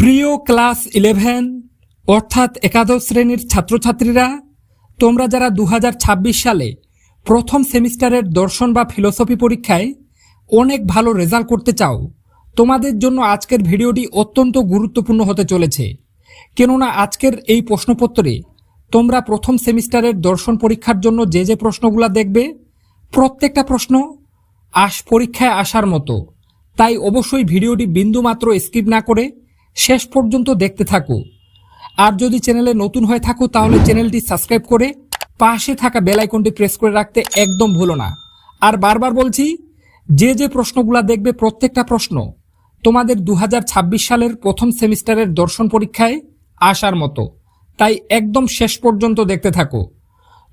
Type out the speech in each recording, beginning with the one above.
প্রিয় ক্লাস 11 অর্থাৎ একাদশ শ্রেণীর ছাত্রছাত্রীরা, তোমরা যারা 2026 সালে প্রথম সেমিস্টারের দর্শন বা ফিলোসফি পরীক্ষায় অনেক ভালো রেজাল্ট করতে চাও, তোমাদের জন্য আজকের ভিডিওটি অত্যন্ত গুরুত্বপূর্ণ হতে চলেছে। কেননা আজকের এই প্রশ্নপত্রে তোমরা প্রথম সেমিস্টারের দর্শন পরীক্ষার জন্য যে প্রশ্নগুলো দেখবে, প্রত্যেকটা প্রশ্ন পরীক্ষায় আসার মতো। তাই অবশ্যই ভিডিওটি বিন্দুমাত্র স্কিপ না করে শেষ পর্যন্ত দেখতে থাকো। আর যদি চ্যানেলে নতুন হয়ে থাকো তাহলে চ্যানেলটি সাবস্ক্রাইব করে পাশে থাকা বেল আইকনটি প্রেস করে রাখতে একদম ভুলো না। আর বারবার বলছি, যে প্রশ্নগুলো দেখবে প্রত্যেকটা প্রশ্ন তোমাদের 2026 সালের প্রথম সেমিস্টারের দর্শন পরীক্ষায় আসার মতো। তাই একদম শেষ পর্যন্ত দেখতে থাকো।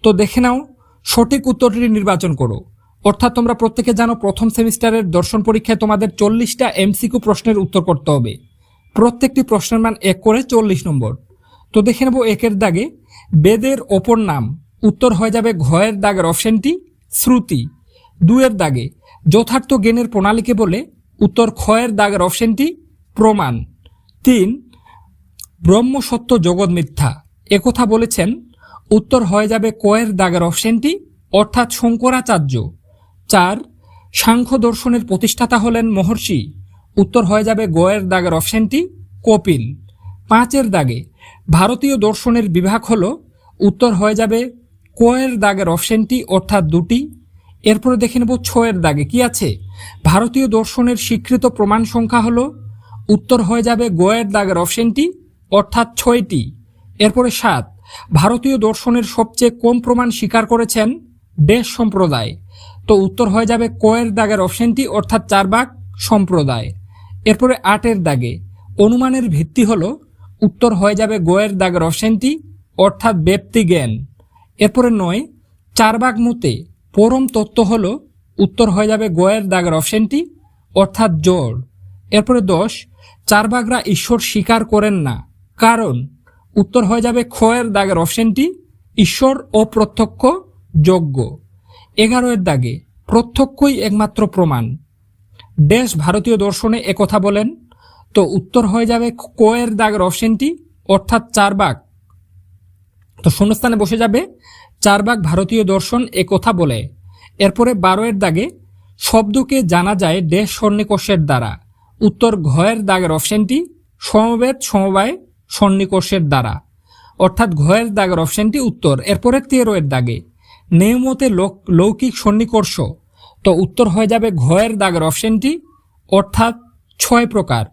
তো দেখে নাও, সঠিক উত্তরটি নির্বাচন করো। অর্থাৎ তোমরা প্রত্যেকে জানো প্রথম সেমিস্টারের দর্শন পরীক্ষায় তোমাদের 40টা এমসিকিউ প্রশ্নের উত্তর করতে হবে। প্রত্যেকটি প্রশ্নের মান 1 করে 40 নম্বর। তো দেখে নেব 1-এর দাগে বেদের অপর নাম, উত্তর হয়ে যাবে ঘয়ের দাগের অপশনটি শ্রুতি। 2-এর দাগে যথার্থ জ্ঞানের প্রণালীকে বলে, উত্তর ক্ষয়ের দাগের অপশনটি প্রমাণ। 3 ব্রহ্ম সত্য জগৎ মিথ্যা একথা বলেছেন, উত্তর হয়ে যাবে কয়ের দাগের অপশনটি অর্থাৎ শঙ্করাচার্য। 4 সাংখ্য দর্শনের প্রতিষ্ঠাতা হলেন মহর্ষি, উত্তর হয়ে যাবে গয়ের দাগের অপশনটি কপিল। 5-এর দাগে ভারতীয় দর্শনের বিভাগ হল, উত্তর হয়ে যাবে কয়ের দাগের অপশনটি অর্থাৎ 2টি। এরপরে দেখে নেব 6-এর দাগে কি আছে, ভারতীয় দর্শনের স্বীকৃত প্রমাণ সংখ্যা হল, উত্তর হয়ে যাবে গয়ের দাগের অপশনটি অর্থাৎ 6টি। এরপরে 7 ভারতীয় দর্শনের সবচেয়ে কম প্রমাণ স্বীকার করেছেন দেশ সম্প্রদায়, তো উত্তর হয়ে যাবে কয়ের দাগের অপশনটি অর্থাৎ 4 ভাগ সম্প্রদায়। এরপরে 8-এর দাগে অনুমানের ভিত্তি হল, উত্তর হয়ে যাবে গয়ের দাগের অপশনটি অর্থাৎ ব্যক্তি জ্ঞান। এরপরে 9 4 ভাগ মতে পরম তত্ত্ব হল, উত্তর হয়ে যাবে গয়ের দাগের অপশনটি অর্থাৎ জড়। এরপরে 10 4 ভাগরা ঈশ্বর স্বীকার করেন না, কারণ, উত্তর হয়ে যাবে ক্ষয়ের দাগের অপশনটি ঈশ্বর অপ্রত্যক্ষ যোগ্য। 11-এর দাগে প্রত্যক্ষই একমাত্র প্রমাণ, দেশ ভারতীয় দর্শনে একথা বলেন, তো উত্তর হয়ে যাবে কয়ের দাগের অপশনটি অর্থাৎ 4 ভাগ। তো শূন্যস্থানে বসে যাবে 4 ভাগ ভারতীয় দর্শন একথা বলে। এরপরে 12-এর দাগে শব্দকে জানা যায় দেশ সন্নিকর্ষের দ্বারা, উত্তর ঘয়ের দাগের অপশনটি সমবেত সমবায় সন্নিকর্ষের দ্বারা অর্থাৎ ঘয়ের দাগের অপশনটি উত্তর। এরপরে 13-এর দাগে নিয়মতে লৌকিক সন্নিকর্ষ, তো উত্তর হয়ে যাবে ঘয়ের দাগের অপশনটি অর্থাৎ 6 প্রকার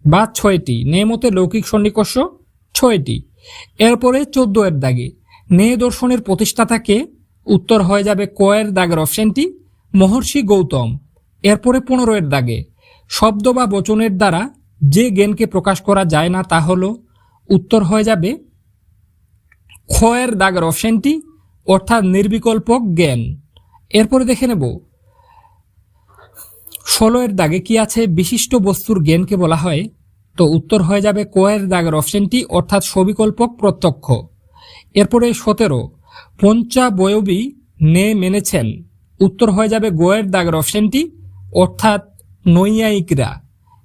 বা 6টি, নিয়মতে লৌকিক সন্নিকর্ষ 6টি। এরপরে 14-এর দাগে ন্যায় দর্শনের প্রতিষ্ঠাতাকে, উত্তর হয়ে যাবে কয়ের দাগের অপশনটি মহর্ষি গৌতম। এরপরে 15-এর দাগে শব্দ বা বচনের দ্বারা যে জ্ঞানকে প্রকাশ করা যায় না তা হল, উত্তর হয়ে যাবে ক্ষয়ের দাগের অপশনটি অর্থাৎ নির্বিকল্প জ্ঞান। এরপরে দেখে নেব 16-এর দাগে কি আছে, বিশিষ্ট বস্তুর জ্ঞানকে বলা হয়, তো উত্তর হয়ে যাবে কয়ের দাগের অপশনটি অর্থাৎ সবিকল্পক প্রত্যক্ষ। এরপরে 17 পঞ্চাবয়বী নে মেনেছেন, উত্তর হয়ে যাবে গয়ের দাগের অপশনটি অর্থাৎ নৈয়ায়িকরা।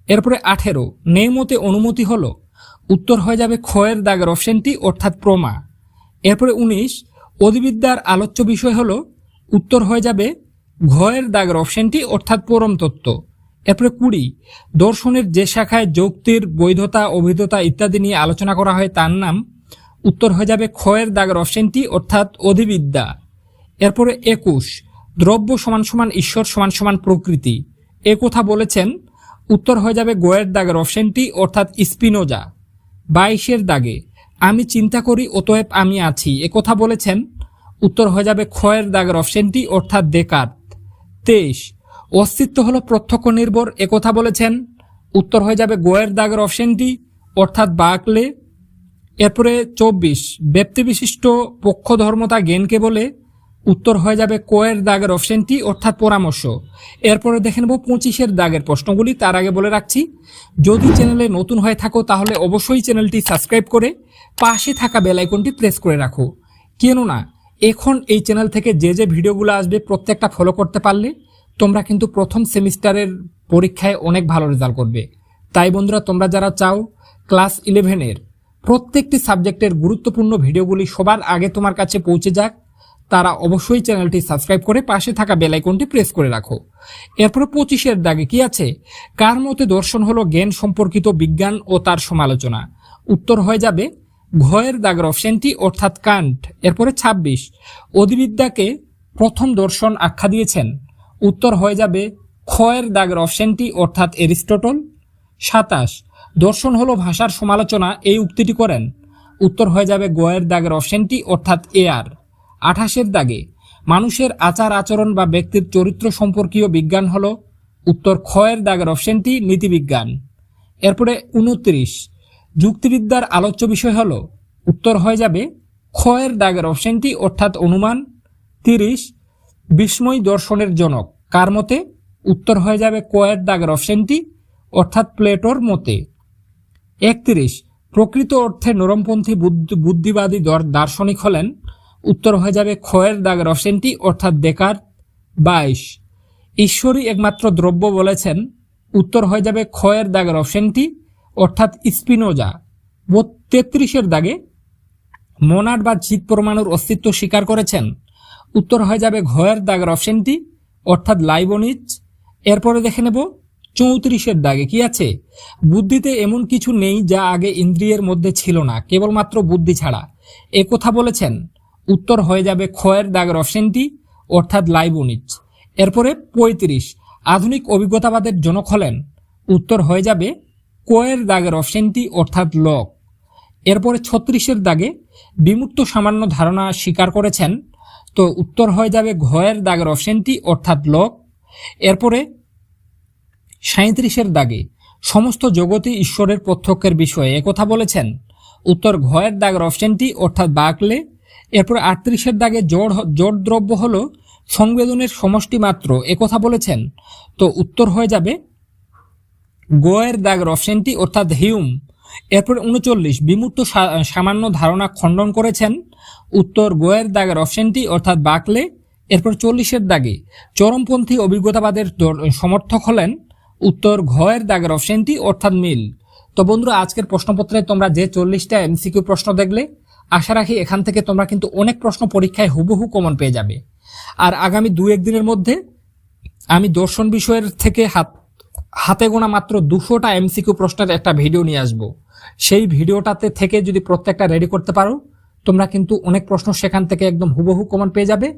এরপরে 18 নেমতে অনুমতি হল, উত্তর হয়ে যাবে ক্ষয়ের দাগের অপশনটি অর্থাৎ প্রমা। এরপরে 19 অধিবিদ্যার আলোচ্য বিষয় হল, উত্তর হয়ে যাবে ঘয়ের দাগের অপশনটি অর্থাৎ পরম তত্ত্ব। এরপরে 20 দর্শনের যে শাখায় যুক্তির বৈধতা অবৈধতা ইত্যাদি নিয়ে আলোচনা করা হয় তার নাম, উত্তর হয়ে যাবে ক্ষয়ের দাগের অপশনটি অর্থাৎ অধিবিদ্যা। এরপরে 21 দ্রব্য সমান সমান ঈশ্বর সমান সমান প্রকৃতি একথা বলেছেন, উত্তর হয়ে যাবে গয়ের দাগের অপশনটি অর্থাৎ স্পিনোজা। 22-এর দাগে আমি চিন্তা করি অতএব আমি আছি একথা বলেছেন, উত্তর হয়ে যাবে ক্ষয়ের দাগের অপশনটি অর্থাৎ দেকার্ত। 23 অস্তিত্ব হলো প্রত্যক্ষ নির্ভর একথা বলেছেন, উত্তর হয়ে যাবে গয়ের দাগের অপশনটি অর্থাৎ বাকলে। এরপরে 24 ব্যক্তিবিশিষ্ট পক্ষধর্মতা জ্ঞানকে বলে, উত্তর হয়ে যাবে কয়ের দাগের অপশনটি অর্থাৎ পরামর্শ। এরপরে দেখে নেব 25-এর দাগের প্রশ্নগুলি। তার আগে বলে রাখছি, যদি চ্যানেলে নতুন হয়ে থাকো তাহলে অবশ্যই চ্যানেলটি সাবস্ক্রাইব করে পাশে থাকা বেল আইকনটি প্রেস করে রাখো। কেননা এখন এই চ্যানেল থেকে যে ভিডিওগুলো আসবে প্রত্যেকটা ফলো করতে পারলে তোমরা কিন্তু প্রথম সেমিস্টারের পরীক্ষায় অনেক ভালো রেজাল্ট করবে। তাই বন্ধুরা, তোমরা যারা চাও ক্লাস 11-এর প্রত্যেকটি সাবজেক্টের গুরুত্বপূর্ণ ভিডিওগুলি সবার আগে তোমার কাছে পৌঁছে যাক, তারা অবশ্যই চ্যানেলটি সাবস্ক্রাইব করে পাশে থাকা বেল আইকনটি প্রেস করে রাখো। এরপরে 25-এর দাগে কি আছে? কার মতে দর্শন হলো জ্ঞান সম্পর্কিত বিজ্ঞান ও তার সমালোচনা? উত্তর হয়ে যাবে ঘয়ের দাগের অপশনটি অর্থাৎ কান্ট। এরপরে 26, অধিবিদ্যাকে প্রথম দর্শন আখ্যা দিয়েছেন? উত্তর হয়ে যাবে খয়ের দাগের অপশনটি অর্থাৎ এরিস্টটল। 27, দর্শন হলো ভাষার সমালোচনা এই উক্তিটি করেন? উত্তর হয়ে যাবে গয়ের দাগের অপশনটি অর্থাৎ এয়ার। 28-এর দাগে মানুষের আচার আচরণ বা ব্যক্তির চরিত্র সম্পর্কীয় বিজ্ঞান হলো? উত্তর খয়ের দাগের অপশনটি নীতিবিজ্ঞান। এরপরে 29, যুক্তিবিদ্যার আলোচ্য বিষয় হলো? উত্তর হয়ে যাবে খয়ের দাগের অপশনটি অর্থাৎ অনুমান। 30, বিস্ময় দর্শনের জনক কার মতে? উত্তর হয়ে যাবে কয়ের দাগের অপশনটি অর্থাৎ প্লেটোর মতে। 31, প্রকৃত অর্থে নরমপন্থী বুদ্ধিবাদী দার্শনিক হলেন? উত্তর হয়ে যাবে খয়ের দাগের অপশনটি অর্থাৎ ডেকার্ত। 22, ঈশ্বরই একমাত্র দ্রব্য বলেছেন? উত্তর হয়ে যাবে খয়ের দাগের অপশনটি অর্থাৎ স্পিনোজা। 33-এর দাগে মনাড বা চিৎ পরমাণুর অস্তিত্ব স্বীকার করেছেন? উত্তর হয়ে যাবে ঘয়ের দাগের অপশনটি অর্থাৎ লাইবনিজ। এরপরে দেখে নেব 34-এর দাগে কি আছে? বুদ্ধিতে এমন কিছু নেই যা আগে ইন্দ্রিয়ের মধ্যে ছিল না, কেবলমাত্র বুদ্ধি ছাড়া, এ কথা বলেছেন? উত্তর হয়ে যাবে খয়ের দাগের অপশনটি অর্থাৎ লাইবনিজ। এরপরে 35, আধুনিক অভিজ্ঞতাবাদের জনক হলেন? উত্তর হয়ে যাবে কয়ের দাগের অপশনটি অর্থাৎ লক। এরপরে 36-এর দাগে বিমূর্ত সামান্য ধারণা স্বীকার করেছেন? তো উত্তর হয়ে যাবে ঘয়ের দাগের অপশনটি অর্থাৎ লক। এরপরে 37-এর দাগে সমস্ত জগতই ঈশ্বরের প্রত্যক্ষের বিষয়ে একথা বলেছেন? উত্তর ঘয়ের দাগের অপশনটি অর্থাৎ বার্কলে। এরপর 38-এর দাগে জড় দ্রব্য হলো সংবেদনের সমষ্টি মাত্র একথা বলেছেন? তো উত্তর হয়ে যাবে গয়ের দাগের অপশনটি অর্থাৎ হিউম। এরপর 39, বিমূর্ত সামান্য ধারণা খণ্ডন করেছেন? উত্তর গয়ের দাগের অপশনটি অর্থাৎ বার্কলে। এরপর 40-এর দাগে চরমপন্থী অভিজ্ঞতাবাদের সমর্থক হলেন? উত্তর ঘয়ের দাগের অপশনটি অর্থাৎ মিল। তো বন্ধুরা, আজকের প্রশ্নপত্রে তোমরা যে 40টা এমসিকিউ প্রশ্ন দেখলে, আশা রাখি এখান থেকে তোমরা কিন্তু অনেক প্রশ্ন পরীক্ষায় হুবহু কমন পেয়ে যাবে। আর আগামী 2-1 দিনের মধ্যে আমি দর্শন বিষয়ের থেকে হাতে গোনা মাত্র 200টা এমসিকিউ প্রশ্নের একটা ভিডিও নিয়ে আসব। সেই ভিডিওটাতে থেকে যদি প্রত্যেকটা রেডি করতে পারো, তোমরা কিন্তু অনেক প্রশ্ন সেখান থেকে একদম হুবহু কমন পেয়ে যাবে।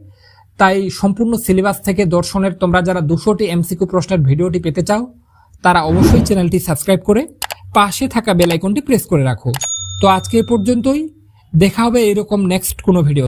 তাই সম্পূর্ণ সিলেবাস থেকে দর্শনের তোমরা যারা 200টি এমসিকিউ প্রশ্নের ভিডিওটি পেতে চাও, তারা অবশ্যই চ্যানেলটি সাবস্ক্রাইব করে পাশে থাকা বেল আইকনটি প্রেস করে রাখো। তো আজকে এ পর্যন্তই, দেখা হবে এরকম নেক্সট কোনো ভিডিও।